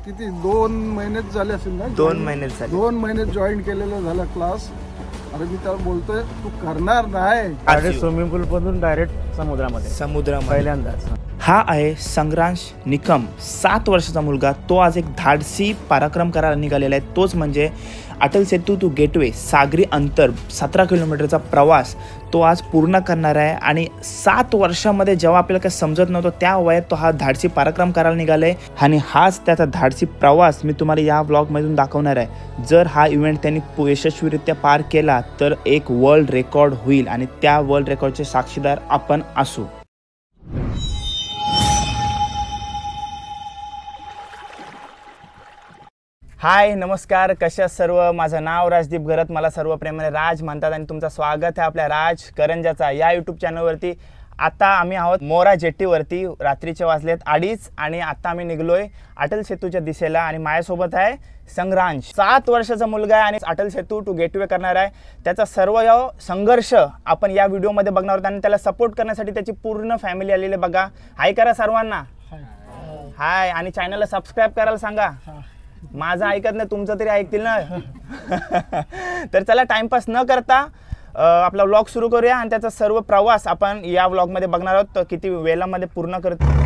किती 2 महिनेच झाले असेल ना? 2 महिनेच झाले. 2 महिने जॉईन केलेला झाला क्लास. अरे मी त्याला बोलतोय तू करणार नाही. स्विमिंग पूल मधून डायरेक्ट समुद्रामध्ये पहिल्यांदाच. हा आहे संग्रांश निकम, 7 वर्षाचा मुलगा. तो आज एक धाडसी पराक्रम करायला निघालेला आहे. तोच म्हणजे अटल सेतू टू गेटवे, सागरी अंतर 17 किलोमीटरचा प्रवास तो आज पूर्ण करणार आहे. आणि 7 वर्षामध्ये जेव्हा आपल्याला काही समजत नव्हतं त्या वयात तो हा धाडसी पराक्रम करायला निघालाय. आणि हाच त्याचा धाडसी प्रवास मी तुम्हाला या व्लॉगमधून दाखवणार आहे. जर हा इव्हेंट त्यांनी यशस्वीरित्या पार केला तर एक वर्ल्ड रेकॉर्ड होईल आणि त्या वर्ल्ड रेकॉर्डचे साक्षीदार आपण असू. हाय, नमस्कार, कशा सर्व. माझं नाव राजदीप गरत, मला सर्व प्रेमाने राज म्हणतात आणि तुमचं स्वागत आहे आपल्या राज करंजाचा या यूट्यूब चॅनलवरती. आता आम्ही आहोत मोरा जेट्टीवरती. रात्रीचे वाजलेत 2:30 आणि आता आम्ही निघलोय अटल सेतूच्या दिशेला. आणि माझ्यासोबत आहे संग्रांश, 7 वर्षाचा मुलगा आहे आणि अटल सेतू टू गेटवे करणार आहे. त्याचा सर्व संघर्ष आपण या व्हिडिओमध्ये बघणार आहोत आणि त्याला सपोर्ट करण्यासाठी त्याची पूर्ण फॅमिली आलेली. बघा, हाय करा सर्वांना, हाय. आणि चॅनलला सबस्क्राईब करायला सांगा. माझं ऐकत नाही, तुमचं तरी ऐकतील ना. तर चला टाइमपास न करता आपला व्लॉग सुरू करूया आणि त्याचा सर्व प्रवास आपण या व्लॉगमध्ये बघणार आहोत. तर किती वेळामध्ये पूर्ण करतो.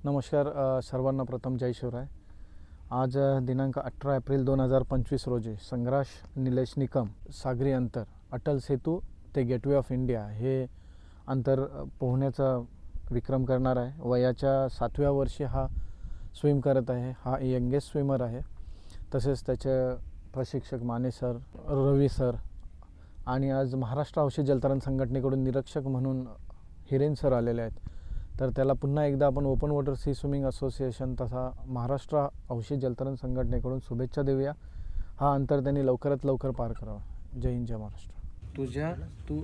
नमस्कार सर्वांना. प्रथम जय शिवराय. आज दिनांक 18 एप्रिल 2025 रोजी संग्रांश निलेश निकम सागरी अंतर अटल सेतू ते गेटवे ऑफ इंडिया हे अंतर पोहण्याचा विक्रम करणार आहे. वयाच्या 7व्या वर्षी हा स्विम करत आहे. हा यंगेस्ट स्विमर आहे. तसेच त्याचे प्रशिक्षक माने सर, रवी सर आणि आज महाराष्ट्र औषध जलतरण संघटनेकडून निरीक्षक म्हणून हिरेन सर आलेले आहेत. तर त्याला पुन्हा एकदा आपण open water sea swimming association तथा महाराष्ट्र औषध जलतरण संघटनेकडून शुभेच्छा देऊया. हा अंतर त्यांनी लवकरात लवकर पार करावा. जय हिंद, जय महाराष्ट्र. तू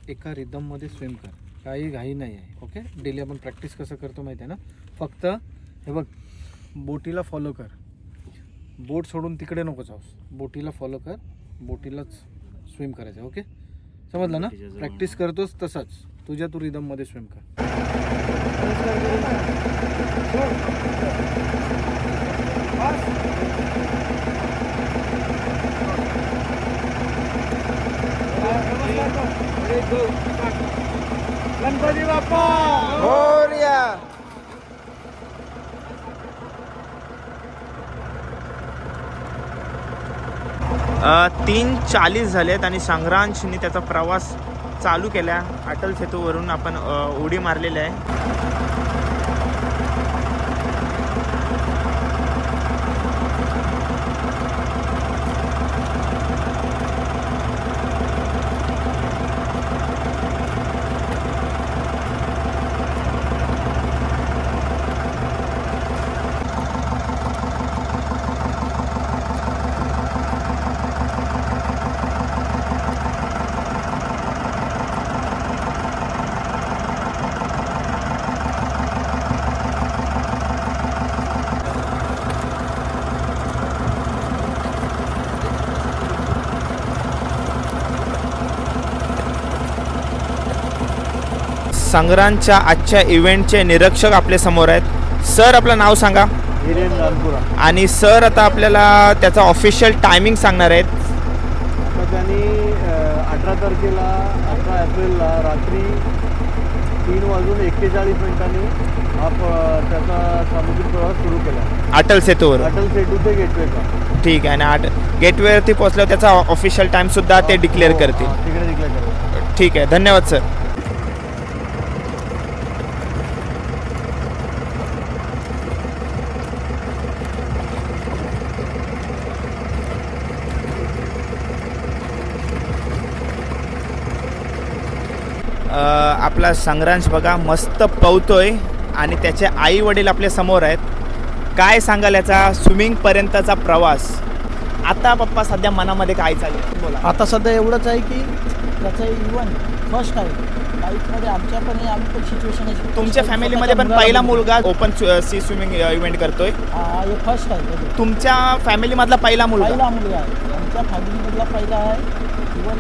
एका रिदममध्ये स्विम कर, काही घाई नाही आहे. ओके, डेली आपण प्रॅक्टिस कसं करतो माहिती आहे ना. फक्त हे बघ, बोटीला फॉलो कर. बोट सोडून तिकडे नको जाऊस. बोटीला फॉलो कर, बोटीलाच स्विम करायचं. ओके, समजलं ना. प्रॅक्टिस करतोस तसंच तू रिदममध्ये स्विम कर. गणपती बाप्पा मोरया. 3:40 झालेत आणि संग्रांशनी त्याचा प्रवास चालू केला. अटल सेतूवरून आपण उडी मारलेली आहे. संग्रांच्या आजच्या इव्हेंटचे निरीक्षक आपल्या समोर आहेत. सर, आपलं नाव सांगा. आणि सर आता आपल्याला त्याचा ऑफिशियल टायमिंग सांगणार आहेत. आता त्यांनी 18 तारखेला 18 एप्रिलला रात्री 3:41 हा त्याचा समुद्री प्रवास सुरू केला अटल सेतूवर. अटल सेतू ते गेटवेचा. ठीक आहे. आणि गेटवेवरती पोहोचल्यावर त्याचा ऑफिशियल टाइम सुद्धा ते डिक्लेअर करतील. तिकडे डिक्लेअर करतील. ठीक आहे, धन्यवाद सर. आपला संग्रांश बघा मस्त पवतोय आणि त्याचे आई वडील आपल्या समोर आहेत. काय सांगाल याचा स्विमिंगपर्यंतचा प्रवास? आता पप्पा सध्या मनामध्ये काय चालू आहे बोला. आता सध्या एवढंच आहे की त्याचं इव्हन फर्स्ट आहे लाईफमध्ये आमच्या पण आम्ही पण सिच्युएशन आहे. तुमच्या फॅमिलीमध्ये पण पहिला मुलगा ओपन सी स्विमिंग इव्हेंट करतोय? हे फर्स्ट आहे. तुमच्या फॅमिलीमधला पहिला मुलगा आहे आमच्या फॅमिलीमधला पहिला आहे. इव्हन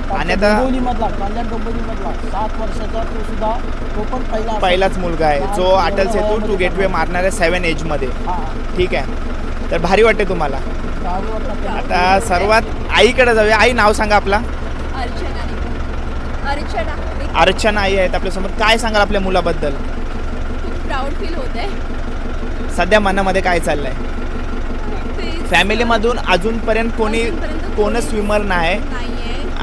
आणि आता डोंबिवलीमधला कल्याण डोंबिवलीमधला 7 वर्षाचा तो सुद्धा तो पण पहिलाच मुलगा आहे जो अटल सेतू टू गेटवे मारणार आहे 7 एजमध्ये. ठीक आहे, तर भारी वाटते तुम्हाला? आता सर्वात आईकडे जाऊया. आई नाव सांगा आपला. अर्चना आई आहेत आपल्यासमोर. काय सांगाल आपल्या मुलाबद्दल? खूप प्राऊड फील होत आहे. सध्या मनामध्ये काय चाललंय? फॅमिलीमधून अजूनपर्यंत कोण स्विमर नाही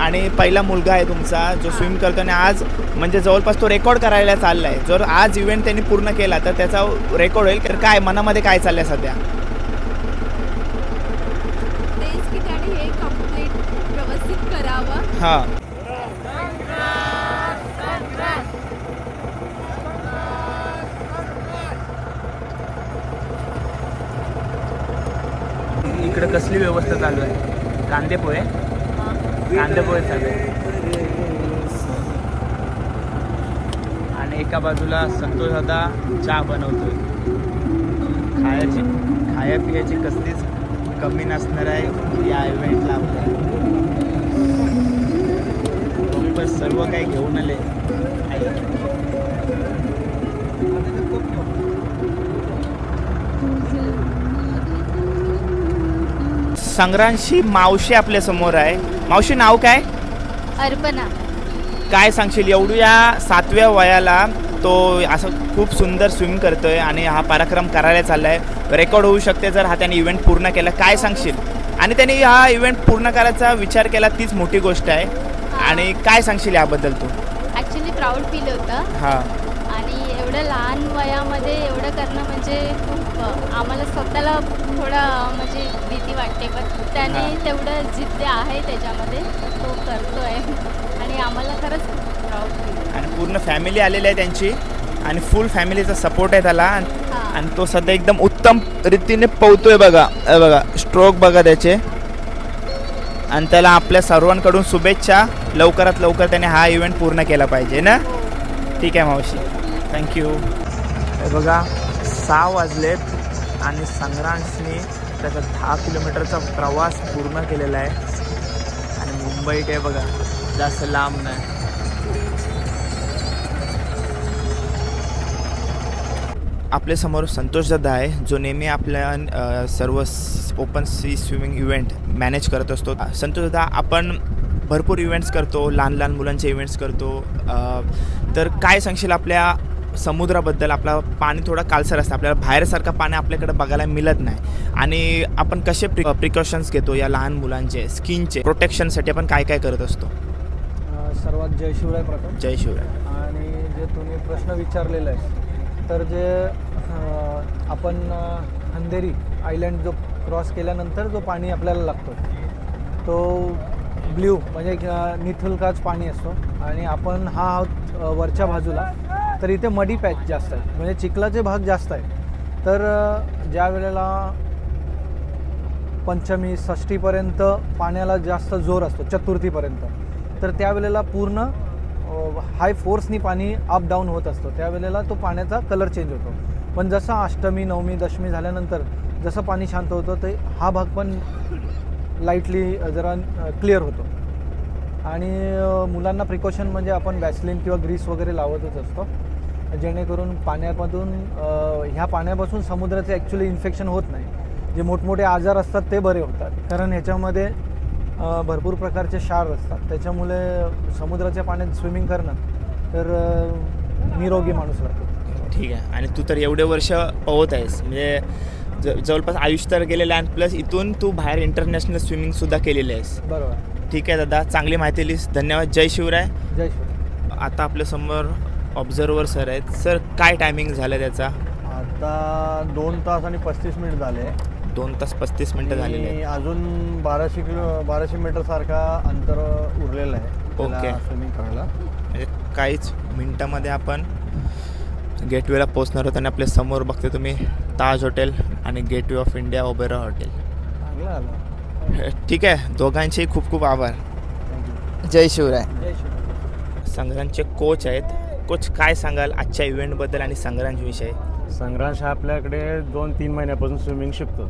आणि पहिला मुलगा आहे तुमचा जो स्विम करतो आणि आज म्हणजे जवळपास तो रेकॉर्ड करायला चाललाय. जर आज इव्हेंट त्यांनी पूर्ण केला तर त्याचा रेकॉर्ड होईल. तर काय मनामध्ये काय चाललंय सध्या? तेच की त्याने हे कंप्लीट व्यवस्थित करावं. हां, इकडे कसली व्यवस्था चालू आहे? कांदेपोहे चालू आहे आणि एका बाजूला संतोष दादा चहा बनवतोय. खाया पियाची कसलीच कमी नसणार आहे या इव्हेंटला. आपल्या सर्व काही घेऊन आले. संग्रांशी मावशी आपल्या समोर आहे. मावशी नाव काय? अर्पणा. काय सांगशील एवढी या 7व्या वयाला तो असं खूप सुंदर स्विम करतोय आणि हा पराक्रम करायला चाललाय. रेकॉर्ड होऊ शकते जर हा त्याने इव्हेंट पूर्ण केला. काय सांगशील? आणि त्याने हा इव्हेंट पूर्ण करायचा विचार केला तीच मोठी गोष्ट आहे. आणि काय सांगशील याबद्दल तू? ॲक्च्युली प्राऊड फील होतं. हां, आणि एवढं लहान वयामध्ये एवढं करणं म्हणजे खूप आम्हाला स्वतःला थोडं म्हणजे भीती वाटते. पण त्याने तेवढं जिद्द आहे त्याच्यामध्ये तो करतोय आणि आम्हाला खरंच खूप प्राऊड फील. आणि पूर्ण फॅमिली आलेली आहे त्यांची आणि फुल फॅमिलीचा सपोर्ट आहे त्याला. आणि तो सध्या एकदम उत्तम रीतीने पोहतोय बघा. बघा स्ट्रोक बघा त्याचे. आणि त्याला आपल्या सर्वांकडून शुभेच्छा. लवकरात लवकर त्याने हा इव्हेंट पूर्ण केला पाहिजे ना. ठीक आहे मावशी, थँक्यू. हे बघा 6 वाजलेत आणि संग्रांशने त्याचा 10 किलोमीटरचा प्रवास पूर्ण केलेला आहे. आणि मुंबई काय बघा जास्त लांब नाही. आपल्यासमोर संतोष दादा आहे जो नेहमी आपल्या सर्व open sea swimming event manage करत असतो. संतोष दादा, आपण भरपूर इव्हेंट्स करतो, लहान लहान मुलांचे इव्हेंट्स करतो. तर काय सांगशील आपल्या समुद्राबद्दल? आपला पाणी थोडा कालसर असतं, आपल्याला बाहेरसारखं पाणी आपल्याकडे बघायला मिळत नाही. आणि आपण कसे प्रिकॉशन्स घेतो या लहान मुलांचे स्किनचे प्रोटेक्शनसाठी? आपण काय काय करत असतो? सर्वात जय शिवराय प्रथम. जय शिवराय. आणि जे तुम्ही प्रश्न विचारलेला आहे तर जे आपण अंधेरी आयलँड जो क्रॉस केल्यानंतर जो पाणी आपल्याला लागतो तो ब्ल्यू म्हणजे निथुलकाच पाणी असतो. आणि आपण हा वरच्या बाजूला तर इथे मडी पॅच जास्त आहे म्हणजे चिखलाचे भाग जास्त आहे. तर ज्या वेळेला पंचमी षष्टीपर्यंत पाण्याला जास्त जोर असतो, चतुर्थीपर्यंत, तर त्यावेळेला पूर्ण हाय फोर्सनी पाणी अप डाऊन होत असतो. त्यावेळेला तो पाण्याचा कलर चेंज होतो. पण जसं अष्टमी नवमी दशमी झाल्यानंतर जसं पाणी शांत होतं ते हा भाग पण लाईटली जरा क्लिअर होतो. आणि मुलांना प्रिकॉशन म्हणजे आपण वॅसलिन किंवा ग्रीस वगैरे लावतच असतो जेणेकरून पाण्यामधून ह्या पाण्यापासून समुद्राचे ॲक्च्युली इन्फेक्शन होत नाही. जे मोठमोठे आजार असतात ते बरे होतात कारण ह्याच्यामध्ये भरपूर प्रकारचे क्षार असतात. त्याच्यामुळे समुद्राच्या पाण्यात स्विमिंग करणं तर निरोगी माणूस राहतो. ठीक आहे. आणि तू तर एवढे वर्ष पोहत आहेस म्हणजे जवळपास आयुष्य तर गेलेलं आहे प्लस इथून तू बाहेर इंटरनॅशनल स्विमिंगसुद्धा केलेली आहेस. बरोबर. ठीक आहे दादा, चांगली माहिती दिलीस, धन्यवाद. जय शिवराय. जय शिवराय. आता आपल्यासमोर ऑब्झर्वर सर आहेत. सर काय टायमिंग झालं त्याचा? आता 2 तास आणि 35 मिनिट झाले. 2 तास 35 मिनिटं झालेली आहे. अजून 1200 मीटर सारखा अंतर उरलेलं आहे ओके स्विमिंग करायला. म्हणजे काहीच मिनटामध्ये आपण गेटवेला पोहोचणार आहोत आणि आपल्या समोर बघते तुम्ही ताज हॉटेल आणि gateway of India Oberoi hotel. चांगलं आलं. ठीक आहे, दोघांचेही खूप खूप आभार. जय शिवराय. संग्रामचे कोच आहेत. कोच, काय सांगाल आजच्या इव्हेंटबद्दल आणि संग्रामविषयी? संग्रांश हा आपल्याकडे 2-3 महिन्यापासून स्विमिंग शिकतो.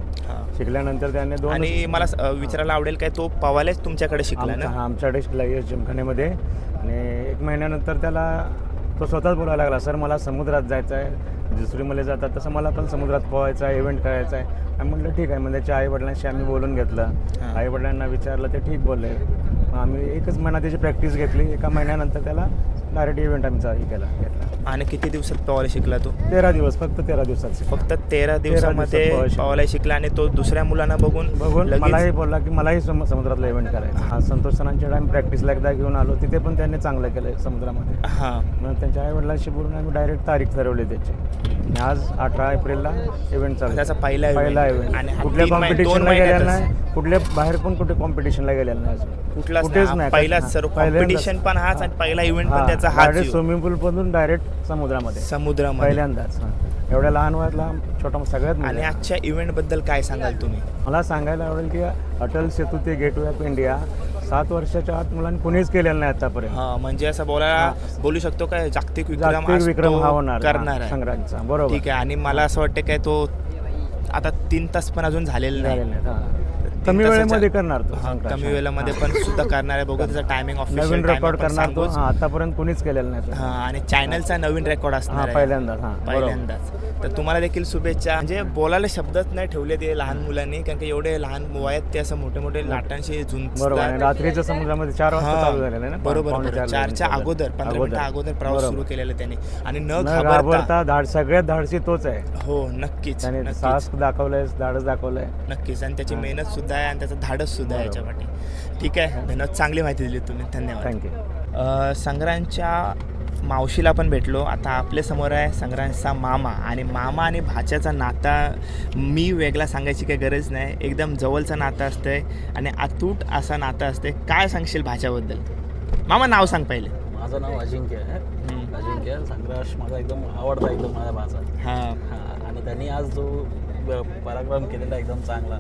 शिकल्यानंतर त्याने आणि मला विचारायला आवडेल काय तो पवायलाच तुमच्याकडे शिकला ना? आमच्याकडे शिकला यश जिमखान्यामध्ये. आणि 1 महिन्यानंतर त्याला तो स्वतःच बोलायला लागला, सर मला समुद्रात जायचं आहे, दुसरी मुले जातात तसं मला पण समुद्रात पोहायचं आहे, इव्हेंट करायचा आहे. आम्ही म्हटलं ठीक आहे. मग त्याच्या आईवडिलांशी आम्ही बोलून घेतलं. आईवडिलांना विचारलं, ते ठीक बोलले. मग आम्ही 1च महिना त्याची प्रॅक्टिस घेतली. 1 महिन्यानंतर त्याला डायरेक्ट इव्हेंट आमचा घेतला. आणि किती दिवसात पोहायला शिकला तो? 13 दिवस, फक्त 13 दिवसात. फक्त 13 दिवसामध्ये पोहायला शिकला. आणि तो दुसऱ्या मुलांना बघून मलाही बोलला की मलाही समुद्रातला इव्हेंट करायचा. हा, संतोष सरांच्या टाइम प्रॅक्टिसला एकदा घेऊन आलो, तिथे पण त्यांनी चांगलं केलं समुद्रामध्ये. हां, मग त्यांच्या आईवडिलांशी बोलून आम्ही डायरेक्ट तारीख ठरवली त्याची. आणि आज 18 एप्रिलला इव्हेंट चालू. त्याचा पहिला इव्हेंट. आणि कुठल्या कॉम्पिटिशनला गेलेला नाही, कुठल्या बाहेर पण कुठे कॉम्पिटिशनला गेलेला नाही, कुठेच नाही. पहिलाच सर्व कॉम्पिटिशन पण हाच आणि पहिला इव्हेंट पण त्याचा हाच. स्विमिंग पूल पासून डायरेक्ट समुद्रामध्ये पहिल्यांदाच. एवढ्या लहान वयातला छोटा सगळ्यात. आणि आजच्या इव्हेंट बद्दल काय सांगाल तुम्ही? मला सांगायला आवडेल की अटल सेतू ते गेटवे ऑफ इंडिया 7 वर्षाच्या आत मुलांनी कुणीच केलेलं नाही आतापर्यंत. म्हणजे असं बोलू शकतो काय जागतिक विक्रम हा होणार करणार आहे संग्रामचा. बरोबर, ठीक आहे. आणि मला असं वाटतं काय तो आता 3 तास पण अजून झालेला नाही. कमी वेळेमध्ये करणार तो. कमी वेळेमध्ये पण सुद्धा करणार आहे. बघू त्याचा टायमिंग ऑफिशियल नवीन रेकॉर्ड करणार तो. आतापर्यंत कोणीच केलेलं नाही. आणि चॅनलचा नवीन रेकॉर्ड असणार पहिल्यांदाच. तर तुम्हाला देखील शुभेच्छा. म्हणजे बोलायला शब्दच नाही ठेवले ते लहान मुलांनी, कारण की एवढे लहान वयात ते असं मोठे मोठे लाटांशी झुंजतात. रात्रीच्या समुद्रामध्ये 4 वाजता चालू झालेलं ना. बरोबर, 4च्या अगोदर 15 मिनिटं अगोदर प्रवास सुरू केलेला त्यांनी. आणि न घाबरता सगळ्यात धाडसी तोच आहे. हो, नक्कीच. साहस दाखवलंय, धाडस दाखवलंय. नक्कीच. आणि त्याची मेहनत सुद्धा आहे आणि त्याचं धाडस सुद्धा आहे याच्यासाठी. ठीक आहे, धन्यवाद. चांगली माहिती दिली तुम्ही. धन्यवाद. थँक्यू. संग्रामच्या मावशीला पण भेटलो. आता आपल्या समोर आहे संग्रामचा मामा. आणि मामा आणि भाच्याचा नाता मी वेगळा सांगायची काही गरज नाही. एकदम जवळचं नातं असतंय आणि अतूट असा नातं असतंय. काय सांगशील भाच्याबद्दल? मामा नाव सांग पहिले. माझं नाव अजिंक्य आहे. अजिंक्य संग्राश माझा एकदम आवडता, एकदम माझा भाचा. हां. आणि त्यांनी आज जो पराक्रम केलेला एकदम चांगला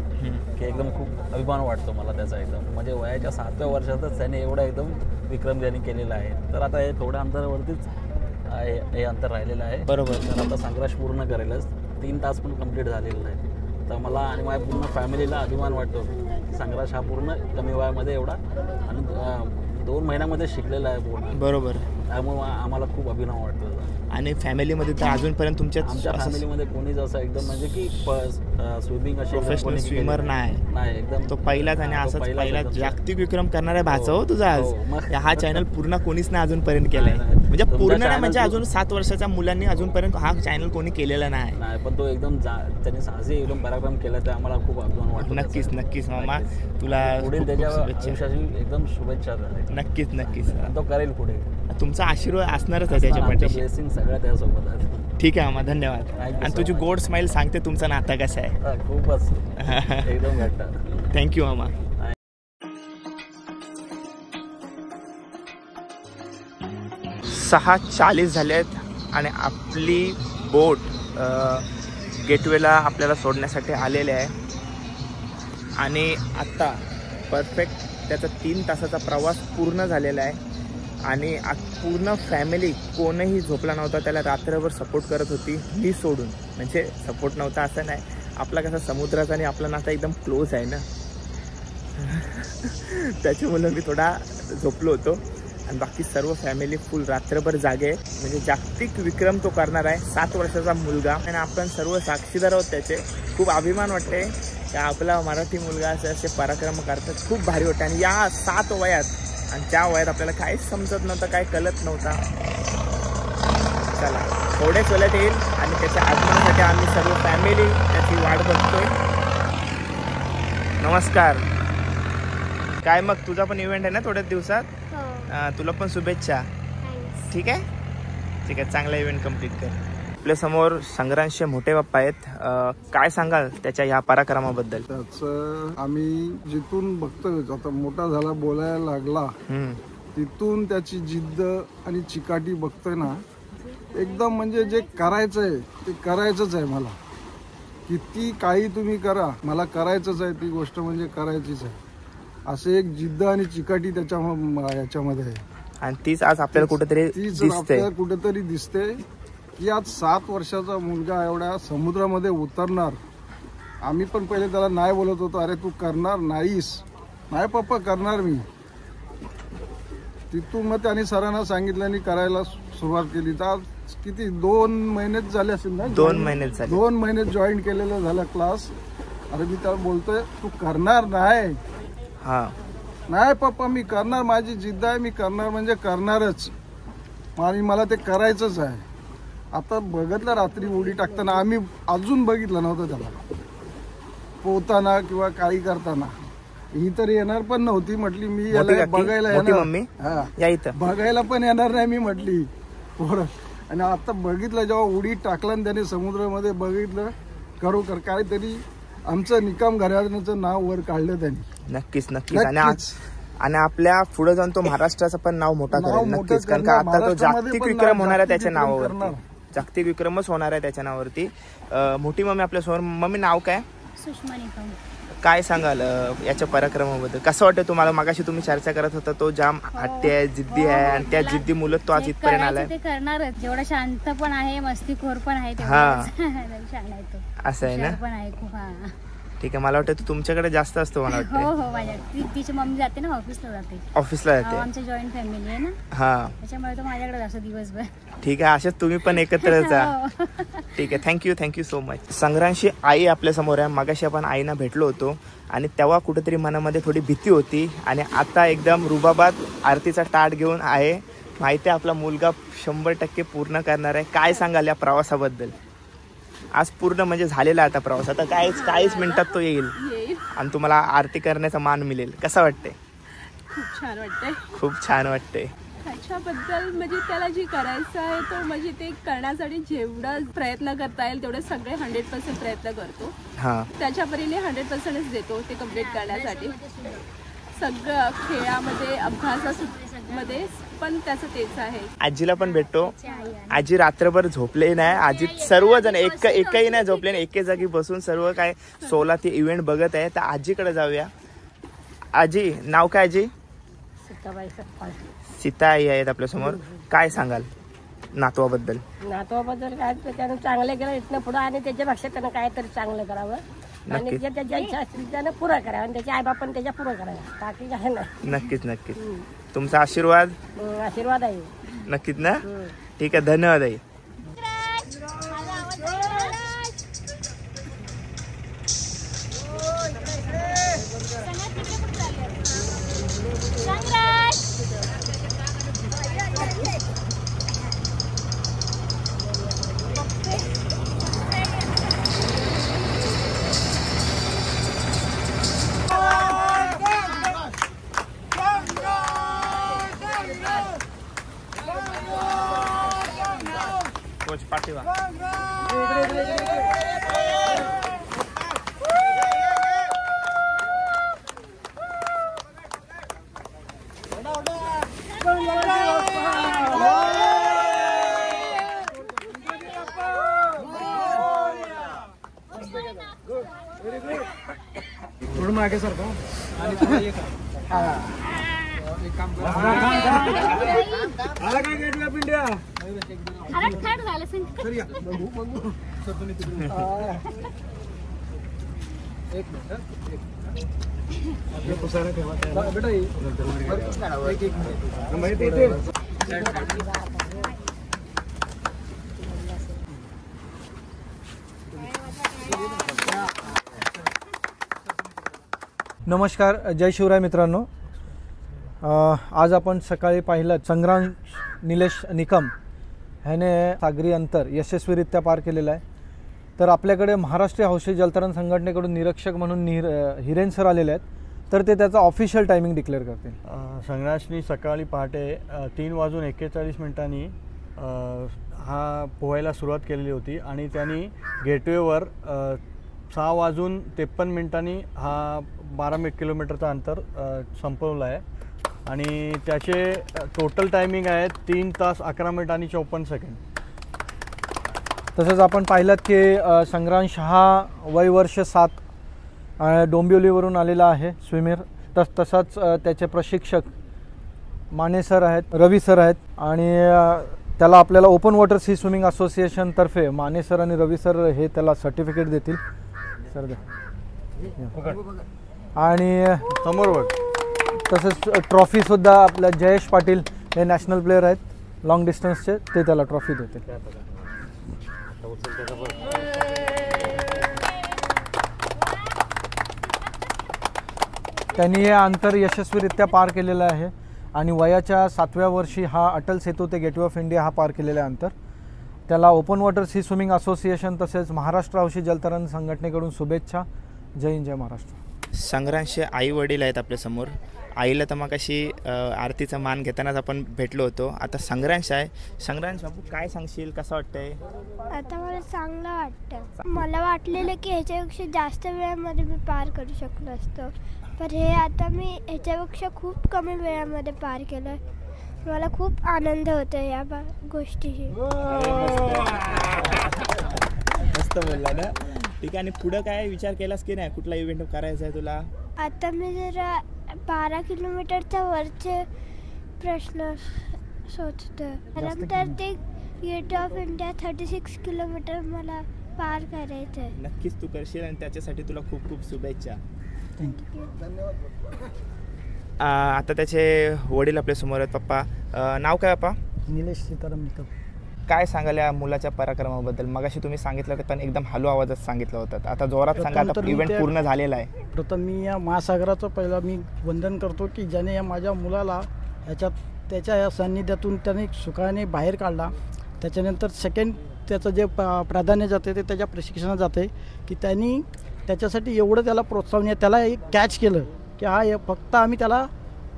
की एकदम खूप अभिमान वाटतो मला त्याचा. एकदम म्हणजे वयाच्या 7व्या वर्षातच त्याने एवढा एकदम विक्रम त्यांनी केलेला आहे. तर आता हे थोड्या अंतरावरतीच हे अंतर राहिलेलं आहे. बरोबर. तर आता संग्राश पूर्ण करेलच. 3 तास पण कंप्लीट झालेलं नाही. तर मला आणि माझ्या पूर्ण फॅमिलीला अभिमान वाटतो की संग्राश हा पूर्ण कमी वयामध्ये एवढा आणि 2 महिन्यामध्ये शिकलेला आहे पूर्ण. बरोबर. त्यामुळे आम्हाला खूप अभिमान वाटतो. आणि फॅमिलीमध्ये तर अजूनपर्यंत आमच्या फॅमिलीमध्ये कोणीच असं एकदम म्हणजे की स्विमिंग असे प्रोफेशनल स्विमर नाही एकदम तो पहिलाच. आणि असंच पहिला जागतिक विक्रम करणारा भाचा हो तुझा आज. हा चॅनल पूर्ण कोणीच नाही अजूनपर्यंत केलाय. म्हणजे पूर्ण नाही, म्हणजे अजून 7 वर्षाच्या मुलांनी अजूनपर्यंत हा चॅनल कोणी केलेला नाही. पण तो एकदम त्यांनी साहसी एकदम पराक्रम केला. तर आम्हाला खूप अभिमान वाटतो. नक्कीच मामा. तुला पुढील त्याच्या आयुष्याची एकदम शुभेच्छा. नक्कीच तो करेल पुढे. तुमचा आशीर्वाद असणारच आहे त्याच्या पाठीशी. ब्लेसिंग सगळ्या त्यासोबत आहे. ठीक आहे मामा, धन्यवाद. आणि तुझी गोड स्माइल सांगते तुमचा नाता कसा आहे. खूपच एकदम घट्ट. थँक्यू मामा. 6:40 झाले आहेत आणि आपली बोट गेटवेला आपल्याला सोडण्यासाठी आलेले आहे. आणि आत्ता परफेक्ट त्याचा 3 तासाचा प्रवास पूर्ण झालेला आहे. आणि पूर्ण फॅमिली कोणीही झोपला नव्हता. त्याला रात्रभर सपोर्ट करत होती, मी सोडून. म्हणजे सपोर्ट नव्हता असं नाही, आपला कसा समुद्राचा आणि आपला नाता एकदम क्लोज आहे ना, त्याच्यामुळं मी थोडा झोपलो होतो. आणि बाकी सर्व फॅमिली फुल रात्रभर जागे. म्हणजे जागतिक विक्रम तो करणार आहे, 7 वर्षाचा मुलगा. आणि आपण सर्व साक्षीदार आहोत त्याचे. खूप अभिमान वाटते की आपला मराठी मुलगा असे पराक्रम करतात. खूप भारी वाटते. आणि या 7 वयात आणि त्या वयात आपल्याला काहीच समजत नव्हतं, काही कळत नव्हता. चला थोडेच वेळात येईल आणि त्याच्या आगमनासाठी आम्ही सर्व फॅमिली त्याची वाट बघतोय. नमस्कार. काय मग तुझा पण इव्हेंट आहे ना थोड्याच दिवसात? तुला पण शुभेच्छा. ठीक आहे, चांगला इव्हेंट कम्प्लीट कर. आपल्या समोर संग्रामचे मोठे बाप्पा आहेत. काय सांगाल त्याच्या ह्या पराक्रमाबद्दल? त्याचं आम्ही जिथून बघतोय, आता मोठा झाला, बोलायला लागला, तिथून त्याची जिद्द आणि चिकाटी बघतोय ना, एकदम म्हणजे जे करायचं आहे ते करायचंच आहे. मला किती काही तुम्ही करा, मला करायचंच आहे, ती गोष्ट म्हणजे करायचीच आहे. असे एक जिद्द आणि चिकाटी याच्यामध्ये आहे. आणि तीच आज आपल्याला कुठेतरी दिसते की आज 7 वर्षाचा मुलगा एवढ्या समुद्रामध्ये उतरणार. आम्ही पण पहिले त्याला नाही बोलत होतो, अरे तू करणार नाहीस. नाही पप्पा करणार मी. तिथून मग त्याने सरांना सांगितलं आणि करायला सुरुवात केली. तर आज किती 2 महिनेच झाले असेल ना? 2 महिनेच झाले. 2 महिने जॉईन केलेलं झालं क्लास. अरे मी त्याला बोलतोय तू करणार नाही. हा नाही पप्पा मी करणार, माझी जिद्द आहे, मी करणार म्हणजे करणारच आणि मला ते करायचंच आहे. आता बघितलं रात्री उडी टाकताना, आम्ही अजून बघितलं नव्हतं त्याला पोहताना किंवा काही करताना. ही तर येणार पण नव्हती. म्हटली मी याला बघायला येणार, बघायला पण येणार नाही मी म्हटली पोरं. आणि आता बघितलं जेव्हा उडी टाकला आणि त्याने समुद्रामध्ये बघितलं, खरोखर काहीतरी आमचं निकम घराण्याचं नाव वर काढलं त्यांनी. नक्कीच. आणि आपल्या पुढे जाऊन तो महाराष्ट्राचं पण नाव मोठा करेल नक्कीच. कारण का आता तो जागतिक विक्रम होणार आहे त्याच्या नावावरती. जागतिक विक्रमच होणार आहे त्याच्या नावावरती. मोठी मम्मी आपल्या समोर. मम्मी नाव काय? सुषमा निकम. काय सांगाल याच्या पराक्रमाबद्दल? कसं वाटतं तुम्हाला? मागाशी तुम्ही चर्चा करत होता तो जाम हट्टी आहे, जिद्दी आहे आणि त्या जिद्दी मुलं तो आज इथपर्यंत आलाय. ते करणारच. जेवढा शांत पण आहे, मस्तीखोर पण आहे, असं आहे ना? पण आहे खूप. ठीक आहे. मला वाटतं तुमच्याकडे जास्त असतो. मला वाटतं हो माझ्या तिची मम्मी जाते ना, ऑफिसला जाते. आमची जॉईंट फॅमिली आहे ना, हा त्याच्यामुळे तो माझ्याकडे असतो दिवसभर. ठीक आहे. अशाच तुम्ही पण एकत्र जा. ठीक आहे. Thank you so much. संग्रामशी आई आपल्या समोर आहे. मागाशी आपण आईना भेटलो होतो आणि तेव्हा कुठेतरी मनामध्ये थोडी भीती होती आणि आता एकदम रुबाबात आरतीचा ताट घेऊन आहे. माहिती आहे आपला मुलगा 100% पूर्ण करणार आहे. काय सांगाल या प्रवासाबद्दल? आज पूर्ण म्हणजे झालेला आता प्रवास. आता काहीच मिनिटात तो येईल आणि तुम्हाला आरती करण्याचा मान मिळेल. कसं वाटतंय? खूप छान वाटतंय. त्याच्याबद्दल म्हणजे त्याला जे करायचं आहे तो म्हणजे ते करण्यासाठी जेवढा प्रयत्न करता येईल तेवढे सगळे 100% प्रयत्न करतो. त्याच्या परीने 100%च देतो ते कम्प्लीट करण्यासाठी. सगळं खेळामध्ये, अभ्यासामध्ये पण त्याचं तेच आहे. आजीला पण भेटतो. आजी रात्रभर झोपले नाही. आजी सर्वजण एकही नाही झोपले, एके जागी बसून सर्व काय 16 ते इव्हेंट बघत आहे. तर आजीकडे जाऊया. आजी नाव काय? आजी सीता आई आहेत आपल्या समोर. काय सांगाल नातवाबद्दल? काय त्यानं चांगलं केलं इथनं पुढं आणि त्याच्यापेक्षा त्यानं काहीतरी चांगलं करावं आणि त्याच्या इच्छा असतील त्यानं पुरा करावं आणि त्याच्या आईबापानं त्याच्या पुरा करावं. बाकी काय नाही. नक्कीच. तुमचा आशीर्वाद आहे. नक्कीच ना? ठीक आहे. धन्यवाद आई. पाठीवा. थोडं मागे सारखं आणि नमस्कार, जय शिवराय मित्रांनो. आज आपण सकाळी पाहिलं संग्राम निलेश निकम ह्याने सागरी अंतर यशस्वीरित्या पार केलेलं आहे. तर आपल्याकडे महाराष्ट्रीय हौशी जलतरण संघटनेकडून निरीक्षक म्हणून हिरेन सर आलेले आहेत. तर ते त्याचा ऑफिशियल टायमिंग डिक्लेअर करतील. संग्राशनी सकाळी पहाटे 3:41 हा पोहायला सुरुवात केलेली होती आणि त्यांनी गेटवेवर 6:53 हा 12 किलोमीटरचा अंतर संपवलं आहे. आणि त्याचे टोटल टायमिंग आहे 3 तास 11 मिनिट आणि 54 सेकंड. तसंच आपण पाहिलं की संग्रांश हा वय वर्ष 7 डोंबिवलीवरून आलेला आहे स्विमर. तसंच त्याचे प्रशिक्षक माने सर आहेत, रवी सर आहेत आणि त्याला आपल्याला ओपन वॉटर सी स्विमिंग असोसिएशनतर्फे माने सर आणि रवी सर हे त्याला सर्टिफिकेट देतील. सर द्या. आणि समोर बघ. तसंच ट्रॉफीसुद्धा आपल्या जयेश पाटील हे नॅशनल प्लेयर आहेत लॉंग डिस्टन्सचे, ते त्याला ट्रॉफी देतील. त्यांनी हे अंतर यशस्वीरित्या पार केलेलं आहे आणि वयाच्या 7व्या वर्षी हा अटल सेतू ते गेटवे ऑफ इंडिया हा पार केलेला आहे अंतर. त्याला open water sea swimming association तसेच महाराष्ट्र हौशी जलतरण संघटनेकडून शुभेच्छा. जय हिंद, जय महाराष्ट्र. संग्रांशचे आई वडील आहेत आपल्यासमोर. आईला तर मग अशी आरतीचा मान घेतानाच आपण भेटलो होतो. आता संग्रांश आहे. संग्रांश बाबू काय सांगशील, कसं वाटतंय? आता मला चांगलं वाटतं. मला वाटलेलं की ह्याच्यापेक्षा जास्त वेळामध्ये मी पार करू शकलो असतो, पण हे आता मी ह्याच्यापेक्षा खूप कमी वेळामध्ये पार केलं. मला खूप आनंद होतो या गोष्टीची. मस्त बोलला ना. ठीक आहे. आणि पुढं काय विचार केलास की नाही, कुठला इव्हेंट करायचा आहे तुला? आता मी जरा 12 किलोमीटरच्या वरचे प्रश्न सोचतो. त्यानंतर ते गेट ऑफ इंडिया 36 किलोमीटर मला पार करायचं आहे. नक्कीच तू करशील आणि त्याच्यासाठी तुला खूप खूप शुभेच्छा. थँक्यू. आता त्याचे वडील आपल्या समोर आहेत. पप्पा, नाव काय पप्पा? निलेश सीताराम निकम. काय सांगाल या मुलाच्या पराक्रमाबद्दल? मगाशी तुम्ही सांगितलं पण एकदम हलू आवाजात सांगितलं होतं, आता जोरात सांगा. आता इव्हेंट पूर्ण झालेला आहे. प्रथम मी या महासागराचं पहिला मी वंदन करतो की ज्याने या माझ्या मुलाला त्याच्या या सान्निध्यातून त्याने सुखाने बाहेर काढला. त्याच्यानंतर सेकंड त्याचं जे प्राधान्य जाते ते त्याच्या प्रशिक्षणात जाते की त्यांनी त्याच्यासाठी एवढं त्याला प्रोत्साहन, त्याला एक कॅच केलं की हा फक्त आम्ही त्याला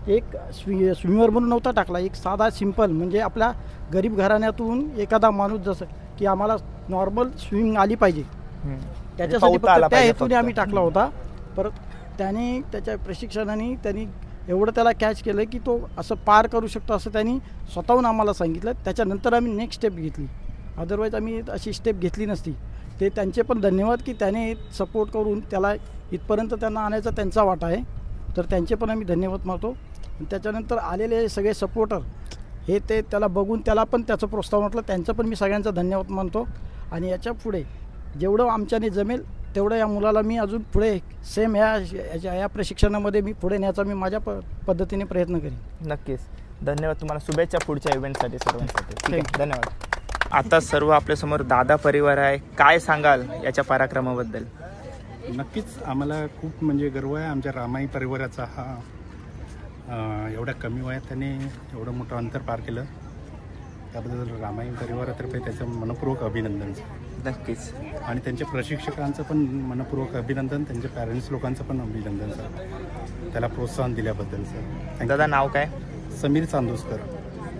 एक स्विमर म्हणून नव्हता टाकला, एक साधा सिंपल म्हणजे आपल्या गरीब घराण्यातून एखादा माणूस जसं की आम्हाला नॉर्मल स्विमिंग आली पाहिजे त्याच्यासाठी फक्त त्या हेतूने आम्ही टाकला होता. परत त्याने त्याच्या प्रशिक्षणाने त्यांनी एवढं त्याला कॅच केलं की तो असं पार करू शकतो असं त्यांनी स्वतःहून आम्हाला सांगितलं. त्याच्यानंतर आम्ही नेक्स्ट स्टेप घेतली, अदरवाईज आम्ही अशी स्टेप घेतली नसती. ते त्यांचे पण धन्यवाद की त्याने सपोर्ट करून त्याला इथपर्यंत त्यांना आणायचा त्यांचा वाटा आहे, तर त्यांचे पण आम्ही धन्यवाद मानतो. त्याच्यानंतर आलेले सगळे सपोर्टर हे ते त्याला बघून त्याला पण त्याचं प्रोत्साहन वाटलं, त्यांचं पण मी सगळ्यांचा धन्यवाद मानतो. आणि याच्या पुढे जेवढं आमच्याने जमेल तेवढं या मुलाला मी अजून पुढे सेम या प्रशिक्षणामध्ये मी पुढे नेण्याचा मी माझ्या पद्धतीने प्रयत्न करेन. नक्कीच. धन्यवाद. तुम्हाला शुभेच्छा पुढच्या इव्हेंटसाठी सर्वांसाठी. धन्यवाद. आता सर्व आपल्यासमोर दादा परिवार आहे. काय सांगाल याच्या पराक्रमाबद्दल? नक्कीच आम्हाला खूप म्हणजे गर्व आहे आमच्या रामाई परिवाराचा. हा एवढ्या कमी वयात त्याने एवढं मोठं अंतर पार केलं, त्याबद्दल रामाई परिवारातर्फे त्याचं मनपूर्वक अभिनंदन. नक्कीच. आणि त्यांच्या प्रशिक्षकांचं पण मनपूर्वक अभिनंदन, त्यांच्या पॅरेंट्स लोकांचं पण अभिनंदन सर, त्याला प्रोत्साहन दिल्याबद्दल सर. दादा नाव काय? समीर चांदोसकर.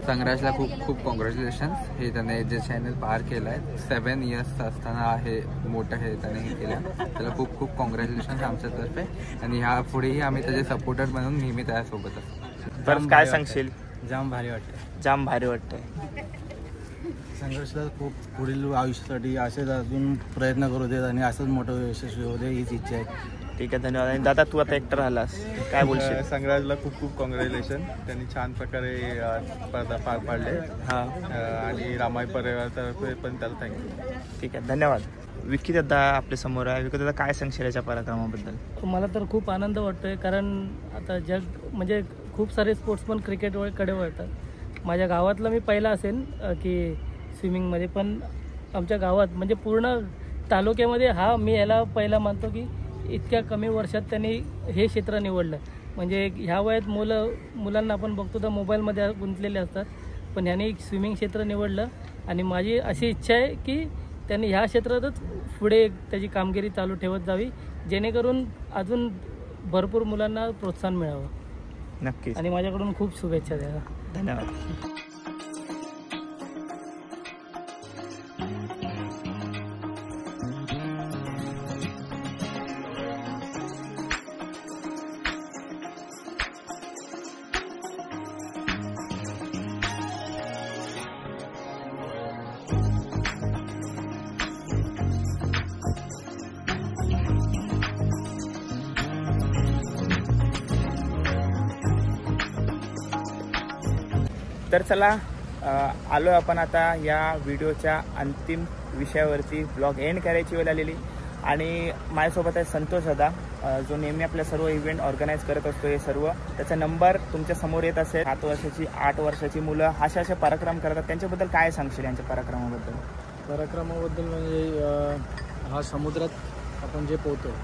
संग्राशला खूप खूप कॉंग्रॅच्युलेशन्स. हे त्याने जे चॅनल पार केलं आहे 7 इयर्स असताना हे मोठं हे त्याने हे केलं, त्याला खूप खूप कॉंग्रॅच्युलेशन्स आमच्यातर्फे. आणि ह्या पुढेही आम्ही त्याचे सपोर्टर म्हणून नेहमी त्यासोबत असतो. बरं, काय सांगशील? जाम भारी वाटतं. जाम भारी वाटतंय. संघर्षला खूप पुढील आयुष्यासाठी असेच अजून प्रयत्न करू देत आणि असंच मोठं यशस्वी होऊ दे हीच इच्छा आहे. ठीक आहे, धन्यवाद. आणि दादा तू आता एकटा राहिलास, काय बोलशील? संग्राजला खूप खूप कॉंग्रॅच्युलेशन, त्यांनी छान प्रकारे स्पर्धा पार पाडले. आणि रामाई परिवारातर्फे पण त्याला थँक्यू. ठीक आहे, धन्यवाद. विकी दादा आपल्या समोर आहे. विकी दादा काय सांगशील याच्या पराक्रमाबद्दल? मला तर खूप आनंद वाटतोय, कारण आता जग म्हणजे खूप सारे स्पोर्ट्समन क्रिकेटकडे वळतात. माझ्या गावातला मी पहिला असेल की स्विमिंगमध्ये, पण आमच्या गावात म्हणजे पूर्ण तालुक्यामध्ये मी याला पहिला मानतो की इतक्या कमी वर्षात त्यांनी हे क्षेत्र निवडलं. म्हणजे ह्या वयात मुलांना आपण बघतो तर मोबाईलमध्ये गुंतलेले असतात, पण ह्याने स्विमिंग क्षेत्र निवडलं. आणि माझी अशी इच्छा आहे की त्यांनी ह्या क्षेत्रातच पुढे त्याची कामगिरी चालू ठेवत जावी, जेणेकरून अजून भरपूर मुलांना प्रोत्साहन मिळावं. नक्कीच. आणि माझ्याकडून खूप शुभेच्छा द्या. धन्यवाद. तर चला आलो आपण आता या व्हिडिओच्या अंतिम विषयावरती. ब्लॉग एंड करायची वेळ आलेली आणि माझ्यासोबत आहे संतोष दादा, जो नेहमी आपल्या सर्व इव्हेंट ऑर्गनाईज करत असतो. हे सर्व त्याचा नंबर तुमच्या समोर येत असेल. 7 वर्षाची 8 वर्षाची मुलं असे पराक्रम करतात, त्यांच्याबद्दल काय सांगशील यांच्या पराक्रमाबद्दल? पराक्रमाबद्दल म्हणजे हा समुद्रात आपण जे पोहतो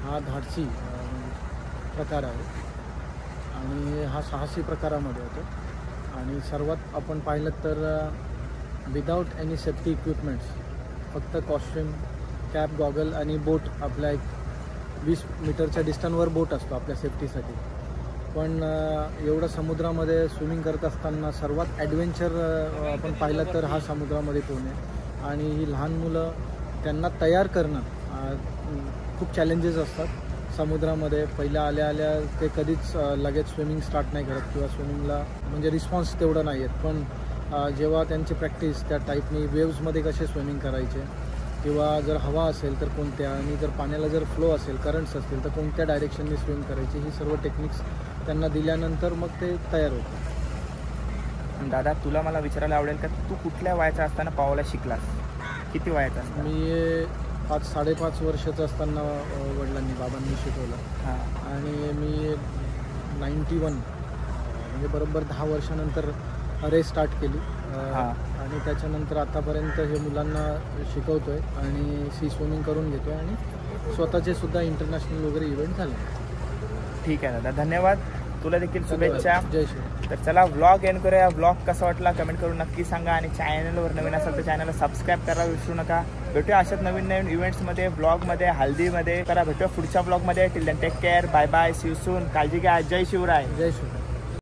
हा धाडसी प्रकार आहे आणि हा साहसी प्रकारामध्ये होतो. आणि सर्वात आपण पाहिलं तर विदाऊट एनी सेफ्टी इक्विपमेंट्स, फक्त कॉस्ट्यूम, कॅप, गॉगल आणि बोट. आपल्या एक 20 मीटरच्या डिस्टन्सवर बोट असतो आपल्या सेफ्टीसाठी. पण एवढं समुद्रामध्ये स्विमिंग करत असताना सर्वात ॲडव्हेंचर आपण पाहिलं तर हा समुद्रामध्ये पोहणे. आणि ही लहान मुलं, त्यांना तयार करणं खूप चॅलेंजेस असतात समुद्रामध्ये. पहिल्या आल्या ते कधीच लगेच स्विमिंग स्टार्ट नाही करत किंवा स्विमिंगला म्हणजे रिस्पॉन्स तेवढं नाही आहेत. पण जेव्हा त्यांची प्रॅक्टिस त्या टाईपनी वेव्समध्ये कसे स्विमिंग करायचे किंवा जर हवा असेल तर कोणत्या, आणि जर पाण्याला जर फ्लो असेल, करंट्स असतील तर कोणत्या डायरेक्शनने स्विम करायची, ही सर्व टेक्निक्स त्यांना दिल्यानंतर मग ते तयार होतात. दादा, तुला मला विचारायला आवडेल का, तू कुठल्या वयाचा असताना पोहायला शिकलास? किती वयाचा असताना? मी 5-5.5 वर्षाचं असताना वडिलांनी, बाबांनी शिकवलं. आणि मी 91 म्हणजे बरोबर 10 वर्षानंतर रेस स्टार्ट केली. आणि त्याच्यानंतर आतापर्यंत हे मुलांना शिकवतोय आणि सी स्विमिंग करून घेतोय आणि स्वतःचे सुद्धा इंटरनॅशनल वगैरे इव्हेंट झाले. ठीक आहे दादा, धन्यवाद. तुला देखील शुभेच्छा. जय श्री. तर चला व्लॉग एंड करूया. व्लॉग कसा वाटला कमेंट करून नक्की सांगा आणि चॅनलवर नवीन असेल तर चॅनलला सबस्क्राईब करायला विसरू नका. भेटूया अशाच नवीन इव्हेंट्समध्ये, ब्लॉगमध्ये, हल्दीमध्ये. भेटूया पुढच्या ब्लॉगमध्ये. Till then take care, bye bye, see you soon. काळजी घ्या. जय शिवराय. जय शिवराय.